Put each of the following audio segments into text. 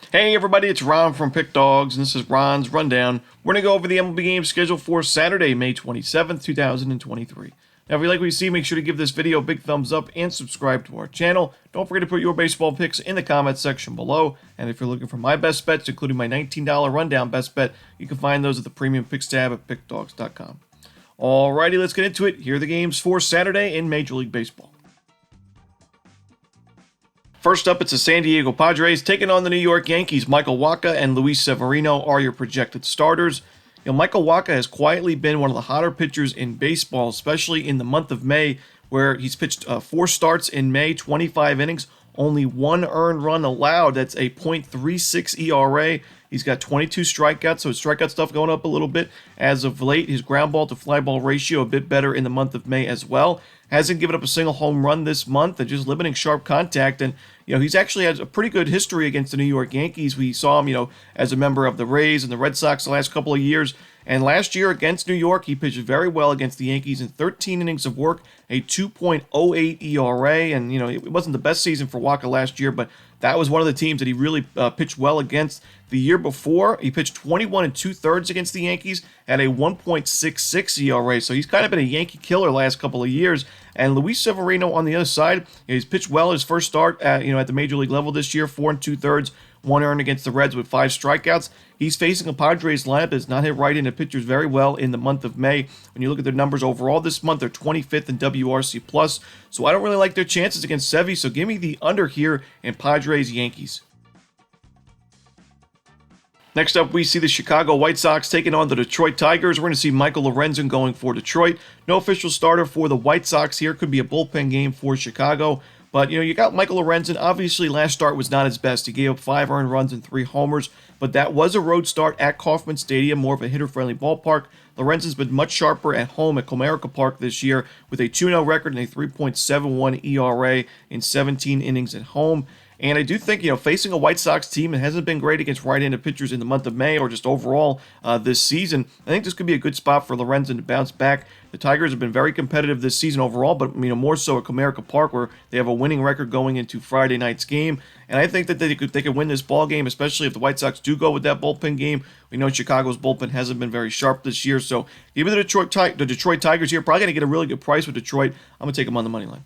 Hey everybody, it's Ron from Pick Dawgz, and this is Ron's Rundown. We're going to go over the MLB game schedule for Saturday, May 27th, 2023. Now, if you like what you see, make sure to give this video a big thumbs up and subscribe to our channel. Don't forget to put your baseball picks in the comments section below. And if you're looking for my best bets, including my $19 rundown best bet, you can find those at the premium picks tab at pickdawgz.com. Alrighty, let's get into it. Here are the games for Saturday in Major League Baseball. First up, it's the San Diego Padres taking on the New York Yankees. Michael Wacha and Luis Severino are your projected starters. Michael Wacha has quietly been one of the hotter pitchers in baseball, especially in the month of May, where he's pitched 4 starts in May, 25 innings, only 1 earned run allowed. That's a .36 ERA. He's got 22 strikeouts, so his strikeout stuff going up a little bit as of late. His ground ball to fly ball ratio a bit better in the month of May as well. Hasn't given up a single home run this month and just limiting sharp contact. And, he's actually has a pretty good history against the New York Yankees. We saw him, as a member of the Rays and the Red Sox the last couple of years. And last year against New York, he pitched very well against the Yankees in 13 innings of work, a 2.08 ERA. And, it wasn't the best season for Wacha last year, but that was one of the teams that he really pitched well against. The year before, he pitched 21 2/3 against the Yankees at a 1.66 ERA. So he's kind of been a Yankee killer last couple of years. And Luis Severino on the other side, he's pitched well his first start at the major league level this year, 4 2/3, 1 earned against the Reds with 5 strikeouts. He's facing a Padres lineup that's not hit right into pitchers very well in the month of May. When you look at their numbers overall this month, they're 25th in WRC+. So I don't really like their chances against Sevy, so give me the under here in Padres-Yankees. Next up, we see the Chicago White Sox taking on the Detroit Tigers. We're going to see Michael Lorenzen going for Detroit. No official starter for the White Sox here. Could be a bullpen game for Chicago. But, you got Michael Lorenzen. Obviously, last start was not his best. He gave up 5 earned runs and 3 homers. But that was a road start at Kauffman Stadium, more of a hitter-friendly ballpark. Lorenzen's been much sharper at home at Comerica Park this year with a 2-0 record and a 3.71 ERA in 17 innings at home. And I do think, facing a White Sox team that hasn't been great against right-handed pitchers in the month of May or just overall this season, I think this could be a good spot for Lorenzen to bounce back. The Tigers have been very competitive this season overall, but more so at Comerica Park where they have a winning record going into Friday night's game. And I think that they could win this ball game, especially if the White Sox do go with that bullpen game. We know Chicago's bullpen hasn't been very sharp this year, so give me the Detroit Tigers here. Probably going to get a really good price with Detroit. I'm going to take them on the money line.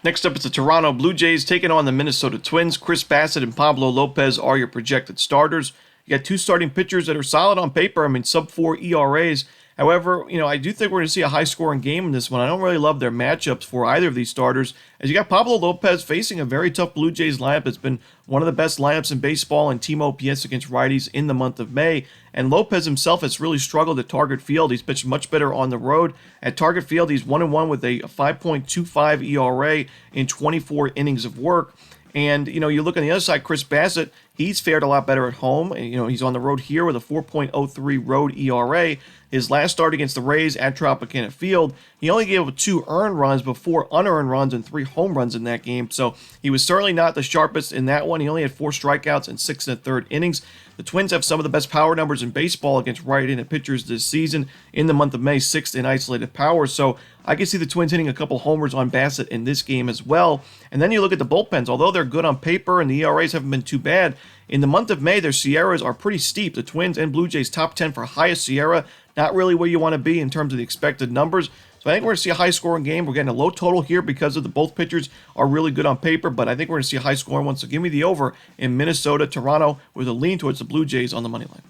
Next up, it's the Toronto Blue Jays taking on the Minnesota Twins. Chris Bassett and Pablo Lopez are your projected starters. You got 2 starting pitchers that are solid on paper. Sub-4 ERAs. However, I do think we're going to see a high-scoring game in this one. I don't really love their matchups for either of these starters, as you got Pablo Lopez facing a very tough Blue Jays lineup. It's been one of the best lineups in baseball in team OPS against righties in the month of May. And Lopez himself has really struggled at Target Field. He's pitched much better on the road. At Target Field, he's 1-1 with a 5.25 ERA in 24 innings of work. And, you look on the other side, Chris Bassett, he's fared a lot better at home. And, he's on the road here with a 4.03 road ERA. His last start against the Rays at Tropicana Field, he only gave up 2 earned runs but 4 unearned runs and 3 home runs in that game. So he was certainly not the sharpest in that one. He only had 4 strikeouts in 6 1/3 innings. The Twins have some of the best power numbers in baseball against right-handed pitchers this season. In the month of May, 6th in isolated power. So I can see the Twins hitting a couple homers on Bassett in this game as well. And then you look at the bullpens. Although they're good on paper and the ERAs haven't been too bad, in the month of May, their Sierras are pretty steep. The Twins and Blue Jays top 10 for highest Sierra. Not really where you want to be in terms of the expected numbers. So I think we're going to see a high-scoring game. We're getting a low total here because of both pitchers are really good on paper, but I think we're going to see a high-scoring one. So give me the over in Minnesota, Toronto, with a lean towards the Blue Jays on the money line.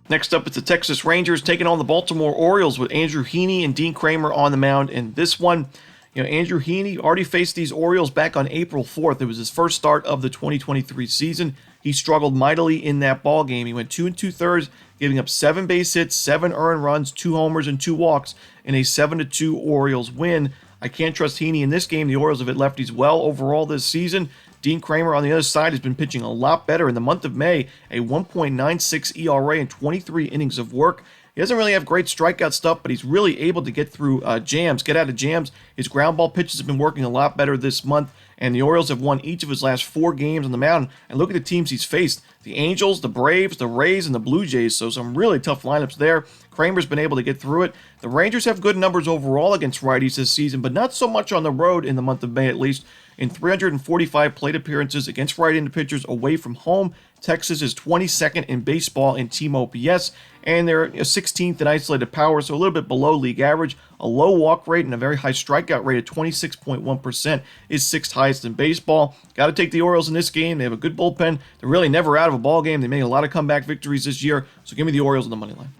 Next up, it's the Texas Rangers taking on the Baltimore Orioles with Andrew Heaney and Dean Kramer on the mound in this one. Andrew Heaney already faced these Orioles back on April 4th. It was his first start of the 2023 season. He struggled mightily in that ball game. He went 2 2/3, giving up 7 base hits, 7 earned runs, 2 homers, and 2 walks in a 7-2 Orioles win. I can't trust Heaney in this game. The Orioles have hit lefties well overall this season. Dean Kramer on the other side has been pitching a lot better. In the month of May, a 1.96 ERA in 23 innings of work. He doesn't really have great strikeout stuff, but he's really able to get through jams, get out of jams. His ground ball pitches have been working a lot better this month, and the Orioles have won each of his last 4 games on the mound. And look at the teams he's faced. The Angels, the Braves, the Rays, and the Blue Jays, so some really tough lineups there. Kramer's been able to get through it. The Rangers have good numbers overall against righties this season, but not so much on the road in the month of May at least. In 345 plate appearances against right-handed pitchers away from home, Texas is 22nd in baseball in team OPS, and they're 16th in isolated power, so a little bit below league average. A low walk rate and a very high strikeout rate at 26.1% is 6th highest in baseball. Got to take the Orioles in this game. They have a good bullpen. They're really never out of a ball game. They made a lot of comeback victories this year, so give me the Orioles on the money line.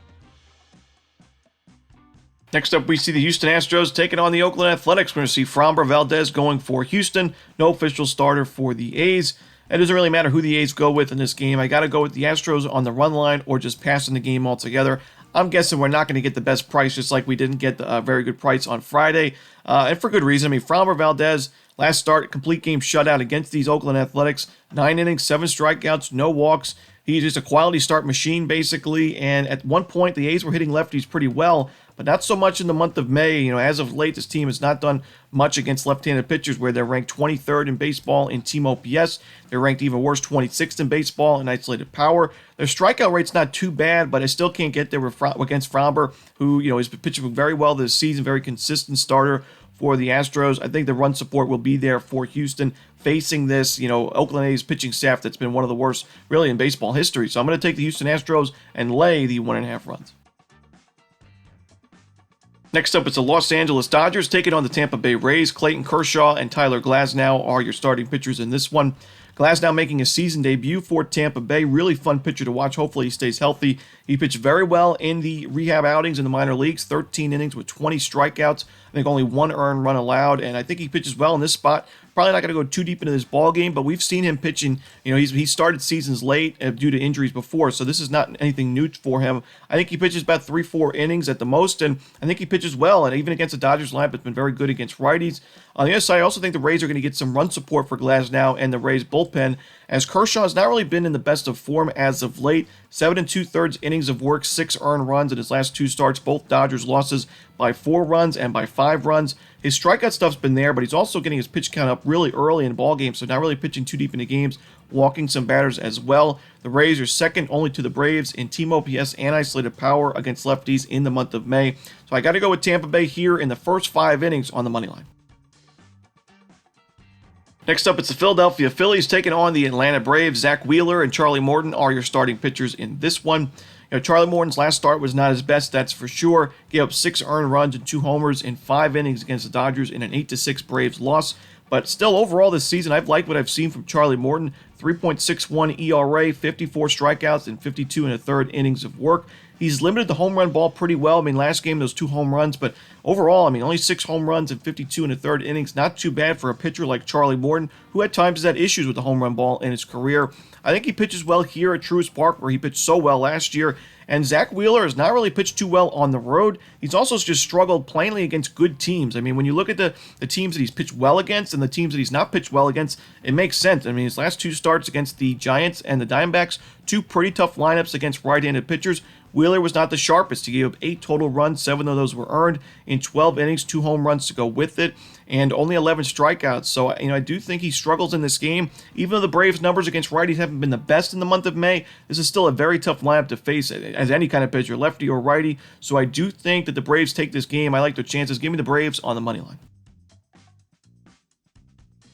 Next up, we see the Houston Astros taking on the Oakland Athletics. We're going to see Framber Valdez going for Houston. No official starter for the A's. It doesn't really matter who the A's go with in this game. I got to go with the Astros on the run line or just passing the game altogether. I'm guessing we're not going to get the best price, just like we didn't get a very good price on Friday. And for good reason. I mean, Framber Valdez, last start, complete game shutout against these Oakland Athletics. 9 innings, 7 strikeouts, no walks. He's just a quality start machine, basically. And at one point, the A's were hitting lefties pretty well, but not so much in the month of May. You know, as of late, this team has not done much against left-handed pitchers, where they're ranked 23rd in baseball in team OPS. They're ranked even worse, 26th in baseball in isolated power. Their strikeout rate's not too bad, but I still can't get there against Framber, who, you know, has been pitching very well this season, very consistent starter for the Astros. I think the run support will be there for Houston facing this, you know, Oakland A's pitching staff that's been one of the worst really in baseball history. So I'm going to take the Houston Astros and lay the 1.5 runs. Next up, it's the Los Angeles Dodgers taking on the Tampa Bay Rays. Clayton Kershaw and Tyler Glasnow are your starting pitchers in this one. Glasnow making a season debut for Tampa Bay. Really fun pitcher to watch. Hopefully he stays healthy. He pitched very well in the rehab outings in the minor leagues. 13 innings with 20 strikeouts. I think only 1 earned run allowed, and I think he pitches well in this spot. Probably not going to go too deep into this ball game, but we've seen him pitching. You know, he started seasons late due to injuries before, so this is not anything new for him. I think he pitches about 3-4 innings at the most, and I think he pitches well. And even against the Dodgers lineup, it's been very good against righties. On the other side, I also think the Rays are going to get some run support for Glasnow and the Rays bullpen, as Kershaw has not really been in the best of form as of late. 7 2/3 innings of work, 6 earned runs in his last 2 starts. Both Dodgers losses by 4 runs and by 5 runs. His strikeout stuff's been there, but he's also getting his pitch count up really early in ball games, so not really pitching too deep into games, walking some batters as well. The Rays are second only to the Braves in team OPS and isolated power against lefties in the month of May. So I got to go with Tampa Bay here in the first 5 innings on the money line. Next up, it's the Philadelphia Phillies taking on the Atlanta Braves. Zach Wheeler and Charlie Morton are your starting pitchers in this one. You know, Charlie Morton's last start was not his best, that's for sure. Gave up 6 earned runs and 2 homers in 5 innings against the Dodgers in an 8-6 Braves loss. But still, overall this season, I've liked what I've seen from Charlie Morton. 3.61 ERA, 54 strikeouts, and 52 1/3 innings of work. He's limited the home run ball pretty well. I mean, last game, those 2 home runs, but overall, I mean, only 6 home runs and 52 1/3 innings. Not too bad for a pitcher like Charlie Morton, who at times has had issues with the home run ball in his career. I think he pitches well here at Truist Park, where he pitched so well last year. And Zach Wheeler has not really pitched too well on the road. He's also just struggled plainly against good teams. I mean, when you look at the teams that he's pitched well against and the teams that he's not pitched well against, it makes sense. I mean, his last 2 starts against the Giants and the Diamondbacks, 2 pretty tough lineups against right-handed pitchers. Wheeler was not the sharpest. He gave up 8 total runs, 7 of those were earned in 12 innings, 2 home runs to go with it, and only 11 strikeouts. So, you know, I do think he struggles in this game. Even though the Braves' numbers against righties haven't been the best in the month of May, this is still a very tough lineup to face as any kind of pitcher, lefty or righty. So I do think that the Braves take this game. I like their chances. Give me the Braves on the money line.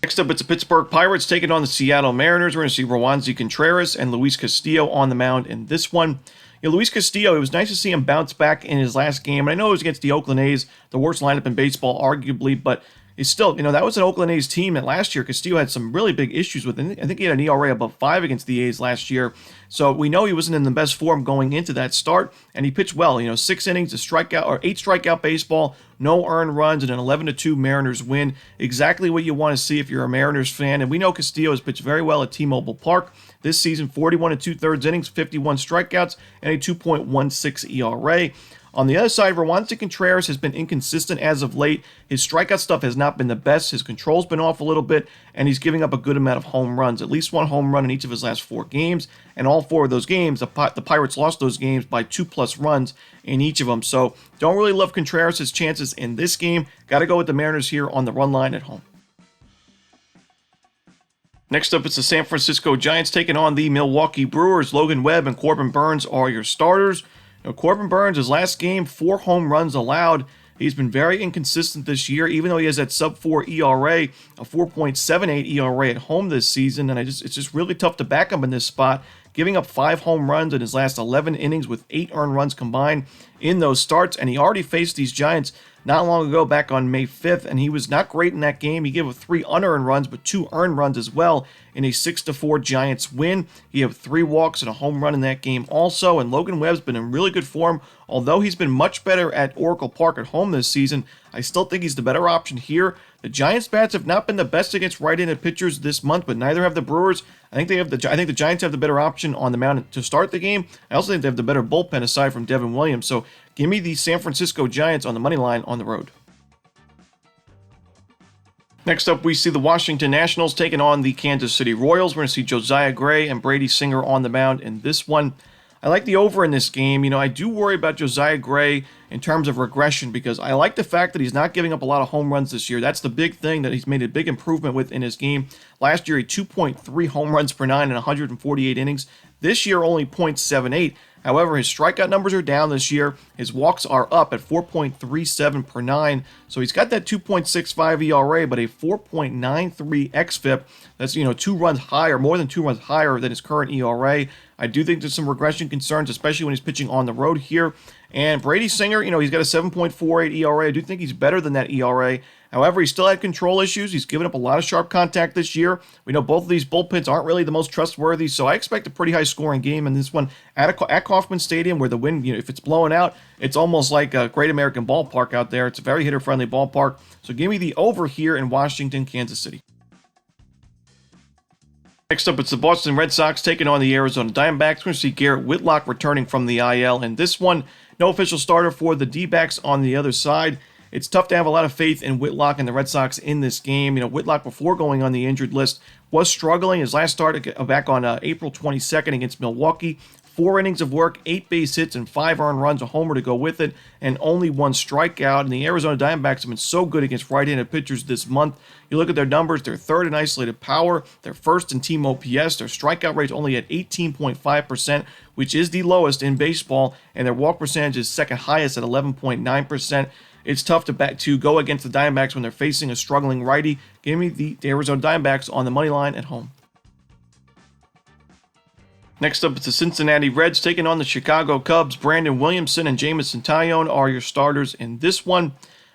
Next up, it's the Pittsburgh Pirates taking on the Seattle Mariners. We're going to see Roansy Contreras and Luis Castillo on the mound in this one. You know, Luis Castillo, it was nice to see him bounce back in his last game. I know it was against the Oakland A's, the worst lineup in baseball, arguably, but it's still, you know, that was an Oakland A's team that last year Castillo had some really big issues with. I think he had an ERA above 5 against the A's last year. So we know he wasn't in the best form going into that start, and he pitched well. You know, 6 innings, a strikeout or 8 strikeout baseball, no earned runs, and an 11-2 Mariners win. Exactly what you want to see if you're a Mariners fan. And we know Castillo has pitched very well at T-Mobile Park this season. 41 2/3 innings, 51 strikeouts, and a 2.16 ERA. On the other side, Roansy Contreras has been inconsistent as of late. His strikeout stuff has not been the best. His control's been off a little bit, and he's giving up a good amount of home runs. At least 1 home run in each of his last 4 games, and all 4 of those games, the Pirates lost those games by 2+ runs in each of them. So don't really love Contreras' chances in this game. Got to go with the Mariners here on the run line at home. Next up, it's the San Francisco Giants taking on the Milwaukee Brewers. Logan Webb and Corbin Burnes are your starters. You know, Corbin Burnes, his last game, 4 home runs allowed. He's been very inconsistent this year, even though he has that sub-4 ERA, a 4.78 ERA at home this season, and it's just really tough to back him in this spot, giving up 5 home runs in his last 11 innings with 8 earned runs combined in those starts, and he already faced these Giants not long ago, back on May 5th, and he was not great in that game. He gave up 3 unearned runs, but 2 earned runs as well in a 6-4 Giants win. He had 3 walks and a home run in that game also, and Logan Webb's been in really good form. Although he's been much better at Oracle Park at home this season, I still think he's the better option here. The Giants' bats have not been the best against right-handed pitchers this month, but neither have the Brewers. I think the Giants have the better option on the mound to start the game. I also think they have the better bullpen aside from Devin Williams. So give me the San Francisco Giants on the money line on the road. Next up, we see the Washington Nationals taking on the Kansas City Royals. We're going to see Josiah Gray and Brady Singer on the mound in this one. I like the over in this game. I do worry about Josiah Gray in terms of regression because I like the fact that he's not giving up a lot of home runs this year. That's the big thing that he's made a big improvement with in his game. Last year, he 2.3 home runs per 9 in 148 innings. This year, only 0.78. However, his strikeout numbers are down this year. His walks are up at 4.37 per 9. So he's got that 2.65 ERA, but a 4.93 xFIP. That's, 2 runs higher, more than 2 runs higher than his current ERA. I do think there's some regression concerns, especially when he's pitching on the road here. And Brady Singer, he's got a 7.48 ERA. I do think he's better than that ERA. However, he still had control issues. He's given up a lot of sharp contact this year. We know both of these bullpens aren't really the most trustworthy, so I expect a pretty high-scoring game in this one at Kauffman Stadium, where the wind, if it's blowing out, it's almost like a Great American Ballpark out there. It's a very hitter-friendly ballpark. So give me the over here in Washington, Kansas City. Next up, it's the Boston Red Sox taking on the Arizona Diamondbacks. We're going to see Garrett Whitlock returning from the IL. And this one, no official starter for the D-backs on the other side. It's tough to have a lot of faith in Whitlock and the Red Sox in this game. Whitlock, before going on the injured list, was struggling. His last start back on April 22nd against Milwaukee. 4 innings of work, 8 base hits, and 5 earned runs, a homer to go with it, and only 1 strikeout. And the Arizona Diamondbacks have been so good against right-handed pitchers this month. You look at their numbers, they're 3rd in isolated power, they're 1st in team OPS, their strikeout rate's only at 18.5%, which is the lowest in baseball, and their walk percentage is 2nd highest at 11.9%. It's tough to go against the Diamondbacks when they're facing a struggling righty. Give me the Arizona Diamondbacks on the money line at home. Next up, it's the Cincinnati Reds taking on the Chicago Cubs. Brandon Williamson and Jameson Taillon are your starters in this one.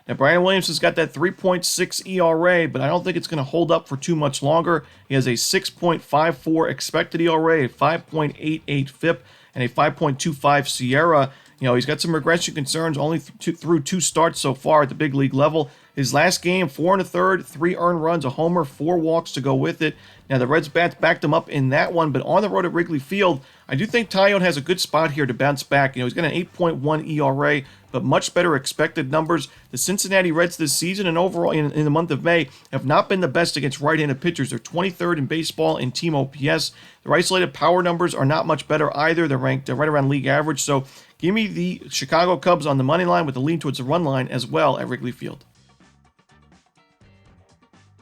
Now, Brandon Williamson's got that 3.6 ERA, but I don't think it's going to hold up for too much longer. He has a 6.54 expected ERA, a 5.88 FIP, and a 5.25 Sierra. He's got some regression concerns only through 2 starts so far at the big league level. His last game, 4 1/3, 3 earned runs, a homer, 4 walks to go with it. Now, the Reds bats backed him up in that one, but on the road at Wrigley Field, I do think Taillon has a good spot here to bounce back. He's got an 8.1 ERA, but much better expected numbers. The Cincinnati Reds this season and overall in the month of May have not been the best against right-handed pitchers. They're 23rd in baseball in team OPS. Their isolated power numbers are not much better either. They're ranked right around league average. So give me the Chicago Cubs on the money line with a lean towards the run line as well at Wrigley Field.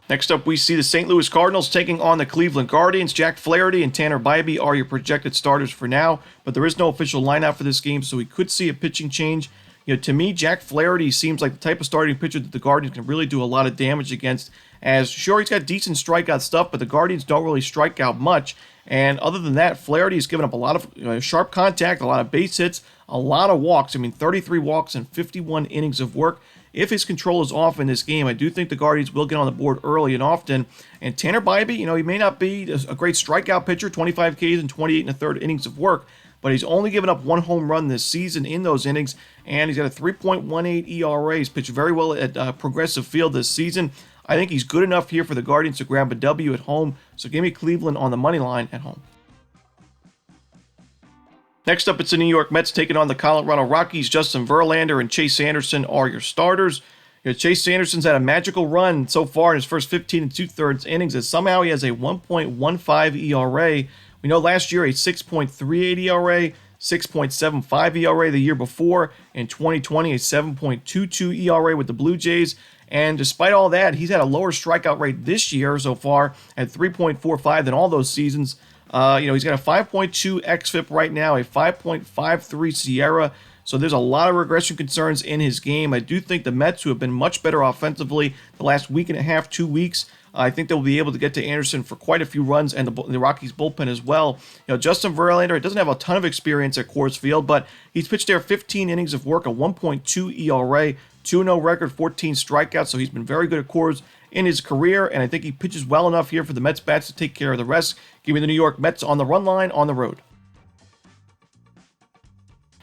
Next up, we see the St. Louis Cardinals taking on the Cleveland Guardians. Jack Flaherty and Tanner Bybee are your projected starters for now, but there is no official lineup for this game, so we could see a pitching change. To me, Jack Flaherty seems like the type of starting pitcher that the Guardians can really do a lot of damage against. As sure, he's got decent strikeout stuff, but the Guardians don't really strike out much. And other than that, Flaherty has given up a lot of sharp contact, a lot of base hits, a lot of walks. 33 walks and 51 innings of work. If his control is off in this game, I do think the Guardians will get on the board early and often. And Tanner Bybee, he may not be a great strikeout pitcher, 25 Ks and 28 1/3 innings of work, but he's only given up 1 home run this season in those innings, and he's got a 3.18 ERA. He's pitched very well at Progressive Field this season. I think he's good enough here for the Guardians to grab a W at home, so give me Cleveland on the money line at home. Next up, it's the New York Mets taking on the Colorado Rockies. Justin Verlander and Chase Anderson are your starters. Chase Anderson's had a magical run so far in his first 15 2/3 innings, as somehow he has a 1.15 ERA. We know last year a 6.38 ERA, 6.75 ERA the year before. In 2020, a 7.22 ERA with the Blue Jays. And despite all that, he's had a lower strikeout rate this year so far at 3.45 than all those seasons. He's got a 5.2 xFIP right now, a 5.53 Sierra. So there's a lot of regression concerns in his game. I do think the Mets, who have been much better offensively the last week and a half, 2 weeks, I think they'll be able to get to Anderson for quite a few runs, and the Rockies bullpen as well. Justin Verlander doesn't have a ton of experience at Coors Field, but he's pitched there 15 innings of work, a 1.2 ERA, 2-0 record, 14 strikeouts, so he's been very good at Coors in his career, and I think he pitches well enough here for the Mets bats to take care of the rest. Give me the New York Mets on the run line on the road.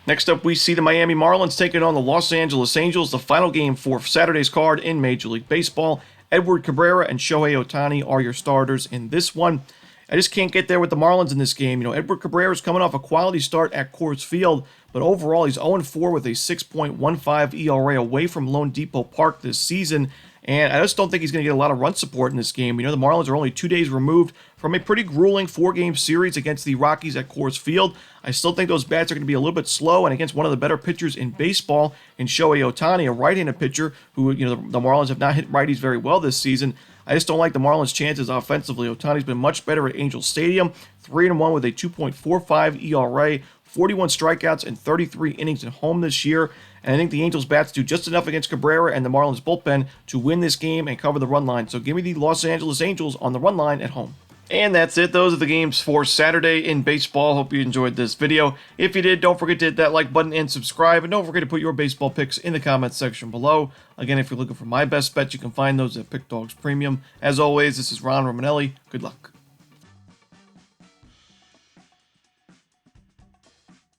Next up, we see the Miami Marlins taking on the Los Angeles Angels, the final game for Saturday's card in Major League Baseball. Edward Cabrera and Shohei Ohtani are your starters in this one. I just can't get there with the Marlins in this game. Edward Cabrera is coming off a quality start at Coors Field, but overall he's 0-4 with a 6.15 ERA away from Lone Depot Park this season, and I just don't think he's going to get a lot of run support in this game. The Marlins are only 2 days removed from a pretty grueling 4-game series against the Rockies at Coors Field. I still think those bats are going to be a little bit slow, and against one of the better pitchers in baseball in Shohei Ohtani, a right-handed pitcher who, the Marlins have not hit righties very well this season. I just don't like the Marlins' chances offensively. Ohtani's been much better at Angel Stadium, 3-1 with a 2.45 ERA, 41 strikeouts, and 33 innings at home this year. And I think the Angels' bats do just enough against Cabrera and the Marlins' bullpen to win this game and cover the run line. So give me the Los Angeles Angels on the run line at home. And that's it. Those are the games for Saturday in baseball. Hope you enjoyed this video. If you did, don't forget to hit that like button and subscribe. And don't forget to put your baseball picks in the comments section below. Again, if you're looking for my best bets, you can find those at Pickdawgz Premium. As always, this is Ron Romanelli. Good luck.